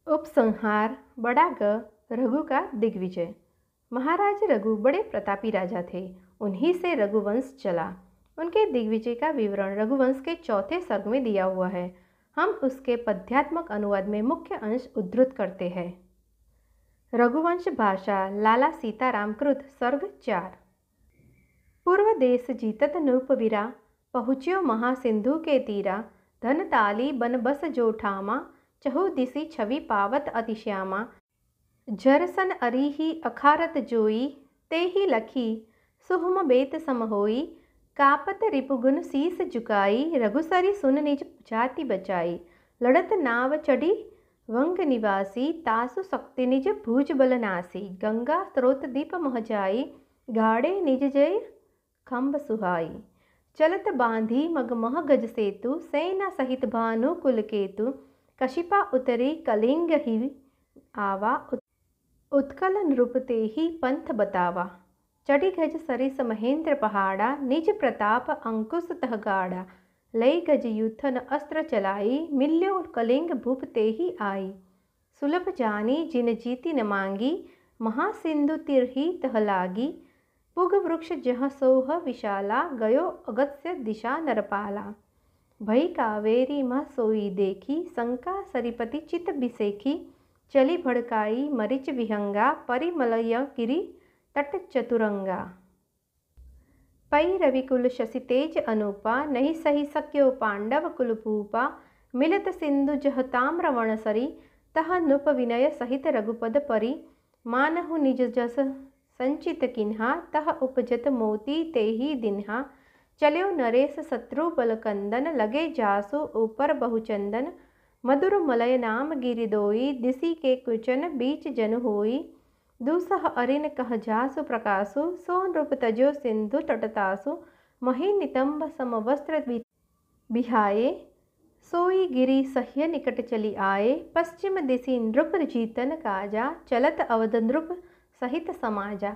उपसंहार बड़ा ग रघु का दिग्विजय। महाराज रघु बड़े प्रतापी राजा थे। उन्हीं से रघुवंश चला। उनके दिग्विजय का विवरण रघुवंश के चौथे सर्ग में दिया हुआ है। हम उसके पद्यात्मक अनुवाद में मुख्य अंश उद्धृत करते हैं। रघुवंश भाषा लाला सीताराम कृत सर्ग 4। पूर्व देश जीतत नृपवीरा, पहुँच्यो महासिंधु के तीरा। धन ताली बन बस जो ठामा, चहु दिसी छवि पावत अतिश्यामा। झरसन अरिहि अखारत जोई, ते ही लखी सुहुम बेत सम होई। कापत रिपुगुन शीस झुकाई, रघुसरी सुन निज जाति बचाई। लड़त नाव चढ़ी वंग निवासी, तासु शक्ति निज भुज बल नासी। गंगा स्रोत दीप मह जाई, गाड़े निज जय खम्भ सुहाई। चलत बांधी मगमह गज सेतु, सेना सहित भानु कुल केतु। कशिपा उतरी कलिंग ही आवा, उत्कल नृपते ही पंथ बतावा। चढ़ी गज सरिस महेंद्र पहाड़ा, निज प्रताप अंकुश तह गाड़ा। लय गज यूथन अस्त्र चलाई, मिल्यो कलिंग भूप ते ही आई। सुलभ जानी जिन जीति न मांगी, महासिंधु तिर ही तह लागी। पुग वृक्ष जह सोह विशाला, गयो अगत्य दिशा नरपाला। भई कावेरी मह सोई देखी, शंका सरिपति चित बिसेखी। चली भड़काई मरिच विहंगा, परिमलय गिरि तट चतुरंगा। पई रविकुल शशि तेज अनूपा, नहीं सही सक्यो पांडव कुल भूपा। मिलत सिंधु जह ताम्र वनसरी, तह नृप विनय सहित रघुपद परी। मानहु निज जस संचित किन्हा, तह उपजत मोती ते ही दिन्हा। चल्यो नरेश शत्रु बल कंदन, लगे जासु ऊपर बहुचंदन। मधुर मलय नाम गिरिदोई, दिसी के कुचन बीच जन होई। दूसह अरिन कह जासु प्रकाशु, सो नृप तजो सिंधु तटतासु। मही नितंब समवस्त्र बिहाए, सोई गिरि सह्य निकट चली आए। पश्चिम दिशि नृप जीतन काजा, चलत अवध नृप सहित समाजा।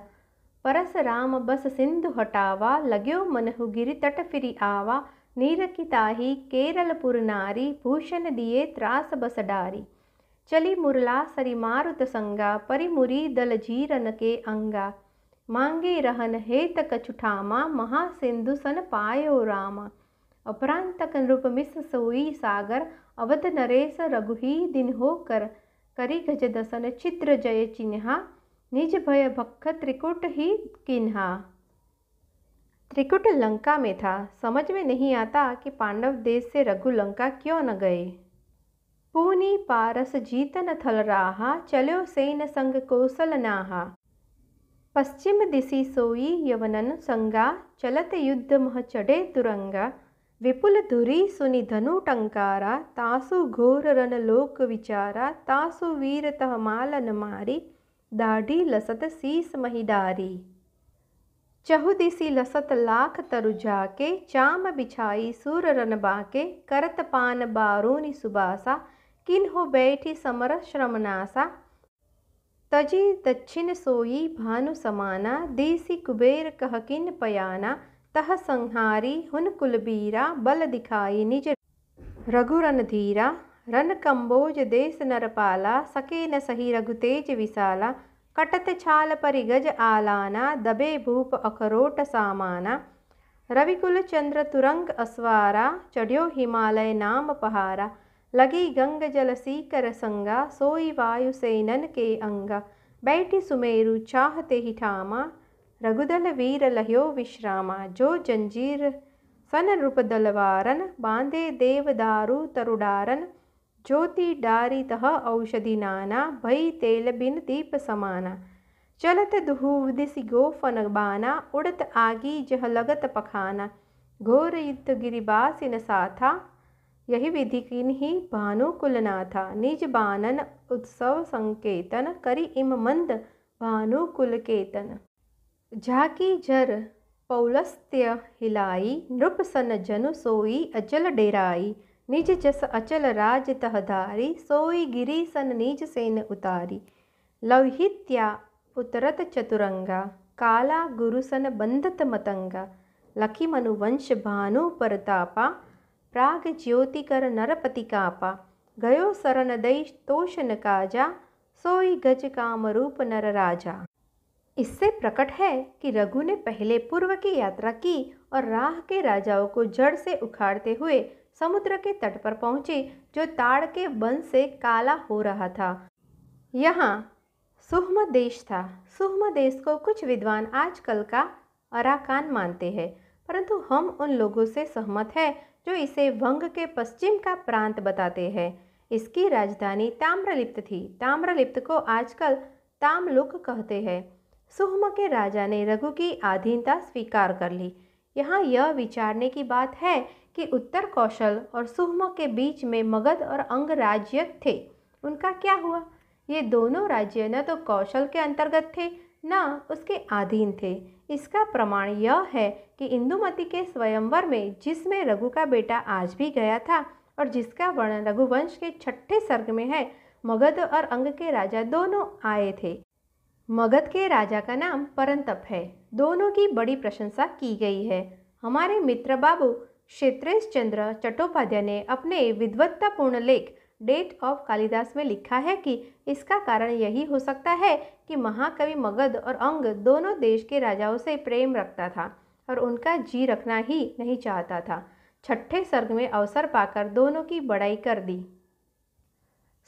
परस राम बस सिंधु हटावा, लाग्यो मनहु गिरि तट फिरि आवा। नीर की ताही केरलपुर नारी, भूषण दिए त्रास बस डारी। चली मुरला सरी मारुत संगा, परिमुरी दल जीरन के अंगा। मांगे रहन हेत कछुठामा, महासिंधु सन पायो रामा। अपरांतक नृप मिस सोई सागर, अवध नरेश रघुही दिन होकर। करी गज दसन छिद्र जय चिन्हा, निज भय भक्ख त्रिकुट ही किन्हा। त्रिकुट लंका में था। समझ में नहीं आता कि पांडव देश से रघु लंका क्यों न गए। पूनी पारस जीतन थल राहा, चल्यो सेन संग कौशल नाहा। पश्चिम दिशि सोई यवनन संगा, चलत युद्ध मह चढ़े तुरंगा। विपुल धुरी सुनि धनु टंकारा, तासु घोर रन लोक विचारा। तासु वीर तह मालन मारी, दाढ़ी लसत शीस मही डारी। चहुदिसी लसत लाख तरु जाके, चाम बिछाई सूर रन बाके। करत पान बारूनि सुबासा, किन्हो बैठी समर श्रमनासा। तजी दक्षिण सोई भानु समाना, देसी कुबेर कह किन पयाना। तह संहारी हुन कुलबीरा, बल दिखाई निज रघुरन धीरा। रन कंबोज देश नरपाला, सके न सही रघुतेज विशाला। कटत छाल परिगज आलाना, दबे भूप अखरोट सामाना। रविकुल चंद्र तुरंग असवारा, चढ़्यो हिमालय नाम पहारा। लगी गंग जल सीकर संगा, सोई वायु सेनन के अंगा। बैठी सुमेरु चाहते ही ठामा, रघुदल वीर लह्यो विश्रामा। जो जंजीर सन नृप दलवारन, बांधे देवदारु तरुडारन। ज्योति डारी तह औषधि नाना, भई तेल बिन दीप समाना। चलत दुहु दिसि गोफन बाना, उड़त आगी जह लगत पखाना। घोर युद्ध गिरिबासिन साथा, यही विधि किन्ही भानु कुलनाथा। निज बानन उत्सव संकेतन, करी इम मंद भानु कुल केतन। झाकी जर पौलस्त्य हिलाई, नृप सन जनु सोई अचल डेराई। निज जस अचल राज तह धारी, सोई गिरी सन निज सेन उतारी। लौहित्या उतरत चतुरंगा, काला गुरु सन बंधत मतंगा। लखी मनुवंश भानु परतापा, प्राग ज्योति कर नरपति कापा। गयो शरण दई तोष न काजा, सोई गज काम रूप नर राजा। इससे प्रकट है कि रघु ने पहले पूर्व की यात्रा की और राह के राजाओं को जड़ से उखाड़ते हुए समुद्र के तट पर पहुंचे, जो ताड़ के वन से काला हो रहा था। यहाँ सुह्म देश था। सुह्म देश को कुछ विद्वान आजकल का अराकान मानते हैं, परंतु हम उन लोगों से सहमत हैं जो इसे वंग के पश्चिम का प्रांत बताते हैं। इसकी राजधानी ताम्रलिप्त थी। ताम्रलिप्त को आजकल तामलुक कहते हैं। सुह्म के राजा ने रघु की अधीनता स्वीकार कर ली। यहाँ यह विचारने की बात है कि उत्तर कौशल और सुह्म के बीच में मगध और अंग राज्य थे। उनका क्या हुआ? ये दोनों राज्य न तो कौशल के अंतर्गत थे, न उसके अधीन थे। इसका प्रमाण यह है कि इंदुमती के स्वयंवर में, जिसमें रघु का बेटा आज भी गया था और जिसका वर्णन रघुवंश के 6ठे सर्ग में है, मगध और अंग के राजा दोनों आए थे। मगध के राजा का नाम परंतप है। दोनों की बड़ी प्रशंसा की गई है। हमारे मित्र बाबू क्षेत्रेश चंद्र चट्टोपाध्याय ने अपने विद्वत्तापूर्ण लेख डेट ऑफ कालिदास में लिखा है कि इसका कारण यही हो सकता है कि महाकवि मगध और अंग दोनों देश के राजाओं से प्रेम रखता था और उनका जी रखना ही नहीं चाहता था। 6ठे सर्ग में अवसर पाकर दोनों की बड़ाई कर दी।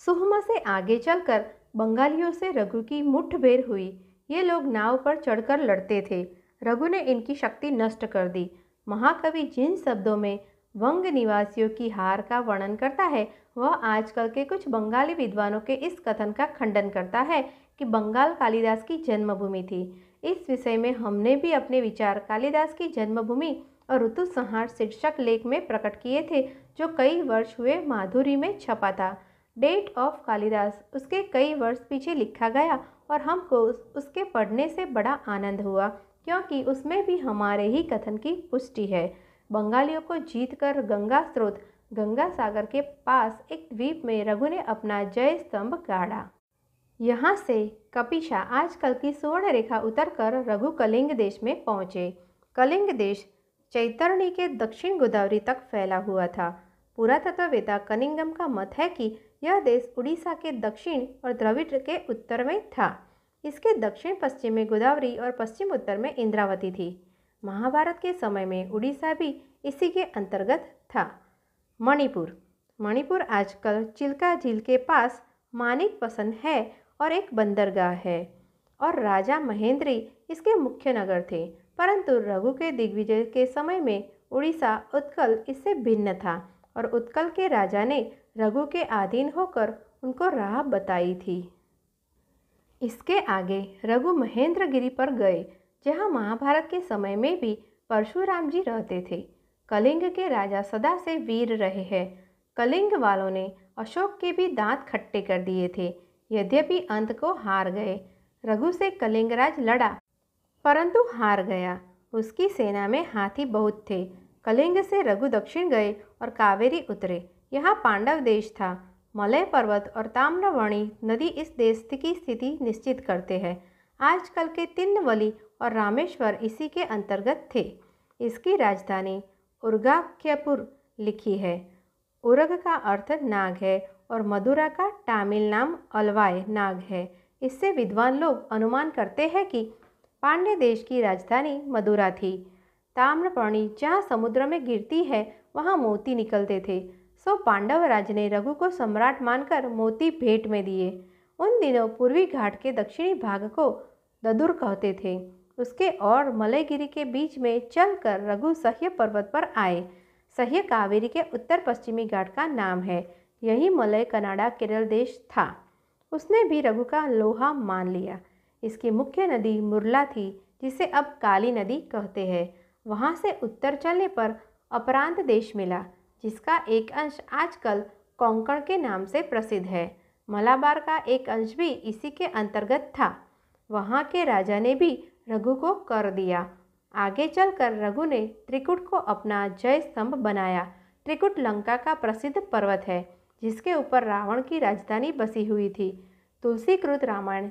सुह्म से आगे चलकर बंगालियों से रघु की मुठभेड़ हुई। ये लोग नाव पर चढ़कर लड़ते थे। रघु ने इनकी शक्ति नष्ट कर दी। महाकवि जिन शब्दों में वंग निवासियों की हार का वर्णन करता है, वह आजकल के कुछ बंगाली विद्वानों के इस कथन का खंडन करता है कि बंगाल कालिदास की जन्मभूमि थी। इस विषय में हमने भी अपने विचार कालिदास की जन्मभूमि और ऋतु संहार शीर्षक लेख में प्रकट किए थे, जो कई वर्ष हुए माधुरी में छपा था। डेट ऑफ कालिदास उसके कई वर्ष पीछे लिखा गया और हमको उसके पढ़ने से बड़ा आनंद हुआ, क्योंकि उसमें भी हमारे ही कथन की पुष्टि है। बंगालियों को जीतकर गंगा स्रोत गंगा सागर के पास एक द्वीप में रघु ने अपना जय स्तंभ गाड़ा। यहाँ से कपिशा आजकल की सुवर्ण रेखा उतरकर रघु कलिंग देश में पहुँचे। कलिंग देश चैतरणी के दक्षिण गोदावरी तक फैला हुआ था। पुरातत्ववेत्ता कनिंगम का मत है कि यह देश उड़ीसा के दक्षिण और द्रविड़ के उत्तर में था। इसके दक्षिण पश्चिम में गोदावरी और पश्चिम उत्तर में इंद्रावती थी। महाभारत के समय में उड़ीसा भी इसी के अंतर्गत था। मणिपुर आजकल चिल्का झील के पास मानिक पसन है और एक बंदरगाह है, और राजा महेंद्री इसके मुख्य नगर थे। परंतु रघु के दिग्विजय के समय में उड़ीसा उत्कल इससे भिन्न था और उत्कल के राजा ने रघु के अधीन होकर उनको राह बताई थी। इसके आगे रघु महेंद्रगिरी पर गए, जहाँ महाभारत के समय में भी परशुराम जी रहते थे। कलिंग के राजा सदा से वीर रहे हैं। कलिंग वालों ने अशोक के भी दांत खट्टे कर दिए थे, यद्यपि अंत को हार गए। रघु से कलिंगराज लड़ा परंतु हार गया। उसकी सेना में हाथी बहुत थे। कलिंग से रघु दक्षिण गए और कावेरी उतरे। यहाँ पांडव देश था। मलय पर्वत और ताम्रवर्णी नदी इस देश की स्थिति निश्चित करते हैं। आजकल के तिन्नवली और रामेश्वर इसी के अंतर्गत थे। इसकी राजधानी उर्गाख्यपुर लिखी है। उर्ग का अर्थ नाग है और मदुरा का तमिल नाम अलवाय नाग है। इससे विद्वान लोग अनुमान करते हैं कि पांड्य देश की राजधानी मदुरा थी। ताम्रपर्णी जहाँ समुद्र में गिरती है, वहाँ मोती निकलते थे। सो पांडव राज ने रघु को सम्राट मानकर मोती भेंट में दिए। उन दिनों पूर्वी घाट के दक्षिणी भाग को ददुर कहते थे। उसके और मलयगिरी के बीच में चलकर रघु सह्य पर्वत पर आए। सह्य कावेरी के उत्तर पश्चिमी घाट का नाम है। यही मलय कनाडा केरल देश था। उसने भी रघु का लोहा मान लिया। इसकी मुख्य नदी मुरला थी, जिसे अब काली नदी कहते हैं। वहाँ से उत्तर चलने पर अपरांत देश मिला, जिसका एक अंश आजकल कोंकण के नाम से प्रसिद्ध है। मलाबार का एक अंश भी इसी के अंतर्गत था। वहाँ के राजा ने भी रघु को कर दिया। आगे चलकर रघु ने त्रिकुट को अपना जय स्तंभ बनाया। त्रिकुट लंका का प्रसिद्ध पर्वत है, जिसके ऊपर रावण की राजधानी बसी हुई थी। तुलसीकृत रामायण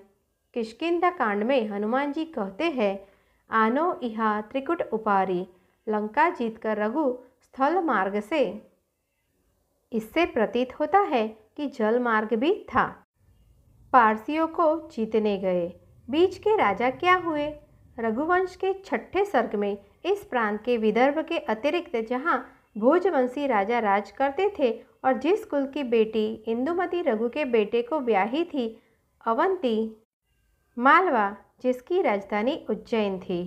किष्किंधा कांड में हनुमान जी कहते हैं, आनो इहा त्रिकुट उपारी, लंका जीतकर रघु स्थल मार्ग से। इससे प्रतीत होता है कि जल मार्ग भी था। पारसियों को जीतने गए। बीच के राजा क्या हुए? रघुवंश के 6ठे सर्ग में इस प्रांत के विदर्भ के अतिरिक्त जहाँ भोजवंशी राजा राज करते थे और जिस कुल की बेटी इंदुमती रघु के बेटे को ब्याही थी, अवंती मालवा जिसकी राजधानी उज्जैन थी,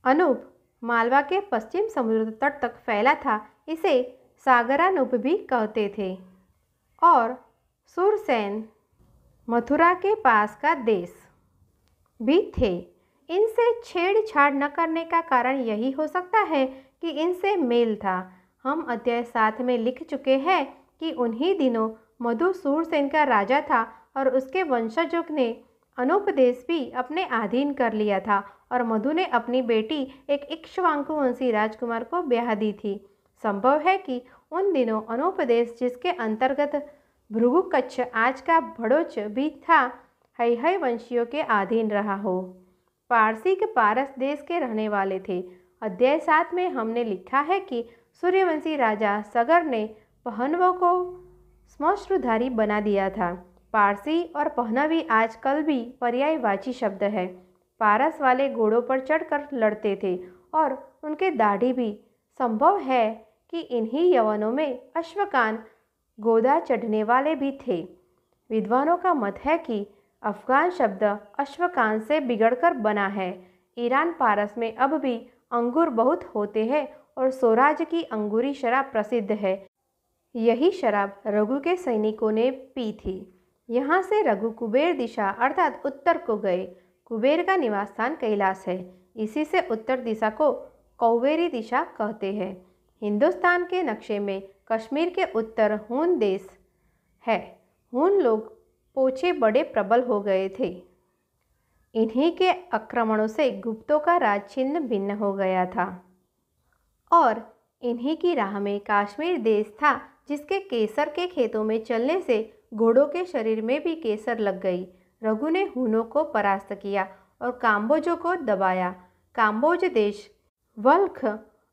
अनूप मालवा के पश्चिम समुद्र तट तक फैला था, इसे सागरानूप भी कहते थे, और सुरसेन मथुरा के पास का देश भी थे। इनसे छेड़छाड़ न करने का कारण यही हो सकता है कि इनसे मेल था। हम अध्याय 7 में लिख चुके हैं कि उन्हीं दिनों मधु सूरसेन का राजा था और उसके वंशजों ने अनूप देश भी अपने अधीन कर लिया था और मधु ने अपनी बेटी एक इक्ष्वाकु वंशी राजकुमार को ब्याह दी थी। संभव है कि उन दिनों अनूप देश जिसके अंतर्गत भृगुकच्छ आज का भड़ोच भी था, हैहय वंशियों के अधीन रहा हो। पारसी के पारस देश के रहने वाले थे। अध्याय 7 में हमने लिखा है कि सूर्यवंशी राजा सगर ने पहनवों को श्मश्रुधारी बना दिया था। पारसी और पहनवी आजकल भी पर्यायवाची शब्द है। पारस वाले घोड़ों पर चढ़कर लड़ते थे और उनके दाढ़ी भी। संभव है कि इन्हीं यवनों में अश्वकान गोदा चढ़ने वाले भी थे। विद्वानों का मत है कि अफगान शब्द अश्वकान से बिगड़कर बना है। ईरान पारस में अब भी अंगूर बहुत होते हैं और सोराज की अंगूरी शराब प्रसिद्ध है। यही शराब रघु के सैनिकों ने पी थी। यहाँ से रघु कुबेर दिशा अर्थात उत्तर को गए। कुबेर का निवास स्थान कैलाश है। इसी से उत्तर दिशा को कौवेरी दिशा कहते हैं। हिंदुस्तान के नक्शे में कश्मीर के उत्तर हून देश है। हून लोग पोछे बड़े प्रबल हो गए थे। इन्हीं के आक्रमणों से गुप्तों का राज छिन्न भिन्न हो गया था और इन्हीं की राह में काश्मीर देश था, जिसके केसर के खेतों में चलने से घोड़ों के शरीर में भी केसर लग गई। रघु ने हूनों को परास्त किया और काम्बोजों को दबाया। काम्बोज देश वल्ख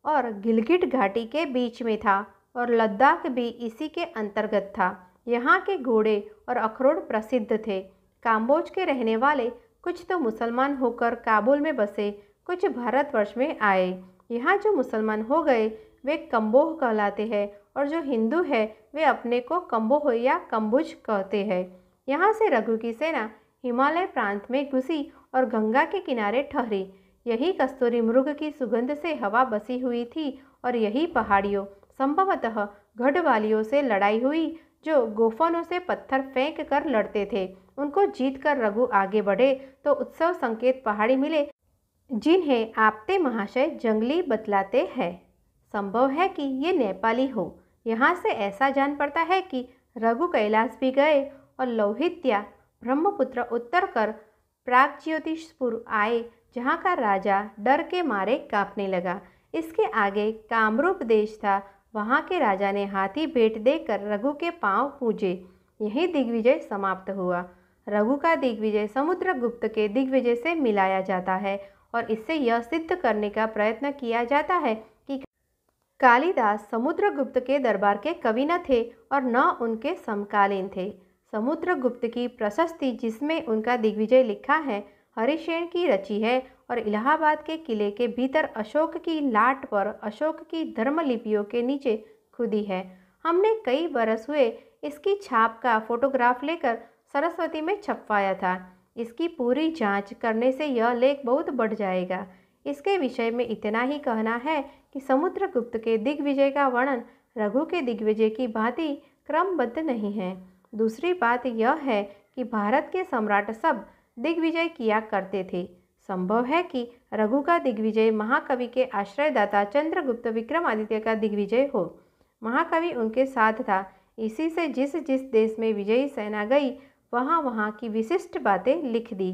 और गिलगिट घाटी के बीच में था और लद्दाख भी इसी के अंतर्गत था। यहाँ के घोड़े और अखरोट प्रसिद्ध थे। काम्बोज के रहने वाले कुछ तो मुसलमान होकर काबुल में बसे, कुछ भारतवर्ष में आए। यहाँ जो मुसलमान हो गए वे कम्बोह कहलाते हैं और जो हिंदू है वे अपने को कम्बोह या कम्बुज कहते हैं। यहाँ से रघु की सेना हिमालय प्रांत में घुसी और गंगा के किनारे ठहरी। यही कस्तूरी मृग की सुगंध से हवा बसी हुई थी और यही पहाड़ियों, संभवतः गढ़वालियों से लड़ाई हुई जो गोफनों से पत्थर फेंक कर लड़ते थे। उनको जीतकर रघु आगे बढ़े तो उत्सव संकेत पहाड़ी मिले, जिन्हें आपते महाशय जंगली बतलाते हैं। संभव है कि ये नेपाली हो। यहाँ से ऐसा जान पड़ता है कि रघु कैलाश भी गए और लौहित्या ब्रह्मपुत्र उत्तर कर प्रागज्योतिषपुर आए, जहाँ का राजा डर के मारे कांपने लगा। इसके आगे कामरूप देश था। वहाँ के राजा ने हाथी भेंट देकर रघु के पांव पूजे। यही दिग्विजय समाप्त हुआ। रघु का दिग्विजय समुद्रगुप्त के दिग्विजय से मिलाया जाता है और इससे यह सिद्ध करने का प्रयत्न किया जाता है कि कालिदास समुद्रगुप्त के दरबार के कवि न थे और न उनके समकालीन थे। समुद्रगुप्त की प्रशस्ति जिसमें उनका दिग्विजय लिखा है, हरिशेन की रची है और इलाहाबाद के किले के भीतर अशोक की लाट पर अशोक की धर्मलिपियों के नीचे खुदी है। हमने कई बरस हुए इसकी छाप का फोटोग्राफ लेकर सरस्वती में छपवाया था। इसकी पूरी जांच करने से यह लेख बहुत बढ़ जाएगा। इसके विषय में इतना ही कहना है कि समुद्रगुप्त के दिग्विजय का वर्णन रघु के दिग्विजय की भांति क्रमबद्ध नहीं है। दूसरी बात यह है कि भारत के सम्राट सब दिग्विजय किया करते थे। संभव है कि रघु का दिग्विजय महाकवि के आश्रयदाता चंद्रगुप्त विक्रमादित्य का दिग्विजय हो। महाकवि उनके साथ था। इसी से जिस जिस देश में विजयी सेना गई वहाँ वहाँ की विशिष्ट बातें लिख दी।